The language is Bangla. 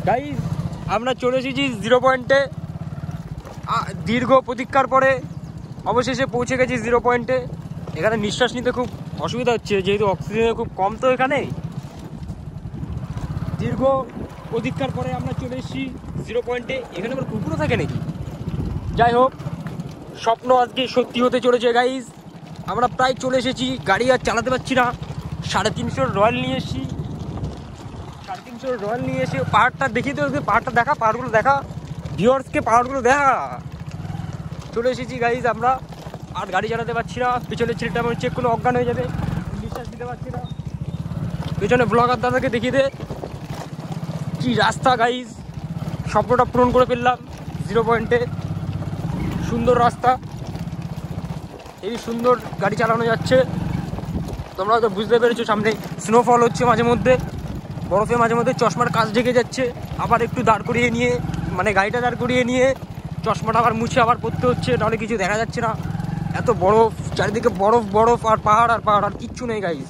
গাইস আমরা চলে এসেছি 0 পয়েন্টে। দীর্ঘ প্রতীক্ষার পরে অবশেষে পৌঁছে গেছি 0 পয়েন্টে। এখানে নিঃশ্বাস নিতে খুব অসুবিধা হচ্ছে, যেহেতু অক্সিজেন খুব কম। তো এখানে দীর্ঘ প্রতীক্ষার পরে আমরা চলে এসেছি 0 পয়েন্টে। এখানে আবার কুকুরও থাকে নাকি? যাই হোক, স্বপ্ন আজকে সত্যি হতে চলেছে গাইস। আমরা প্রায় চলে এসেছি, গাড়ি আর চালাতে পারছি না। 350 রয়্যাল নিয়ে এসেছি। 350 রয়্যাল নিয়ে এসে পাহাড়টা দেখিয়ে তো, পাহাড়টা দেখা, পাহাড়গুলো দেখা, ভিউয়ার্সকে পাহাড়গুলো দেখা। চলে এসেছি গাইস আমরা, আর গাড়ি চালাতে পারছি না। পিছনের ছেলেটা মনে হচ্ছে কোনো অজ্ঞান হয়ে যাবে, নিঃশ্বাস দিতে পারছি না। পেছনে ব্লগার দাদাকে দেখিয়ে দে কি রাস্তা গাইস। স্বপ্নটা পূরণ করে ফেললাম 0 পয়েন্টে। সুন্দর রাস্তা, এই সুন্দর গাড়ি চালানো যাচ্ছে। তোমরা তো বুঝতে পেরেছো, সামনে স্নোফল হচ্ছে, মাঝে মধ্যে বরফে মাঝে মধ্যে চশমার কাজ ঢেকে যাচ্ছে। আবার একটু দাঁড় করিয়ে নিয়ে, মানে গাড়িটা দাঁড় করিয়ে নিয়ে চশমাটা আবার মুছে আবার পড়তে হচ্ছে, নাহলে কিছু দেখা যাচ্ছে না। এত বরফ চারিদিকে, বরফ বরফ আর পাহাড় আর পাহাড়, আর কিচ্ছু নেই গাইস।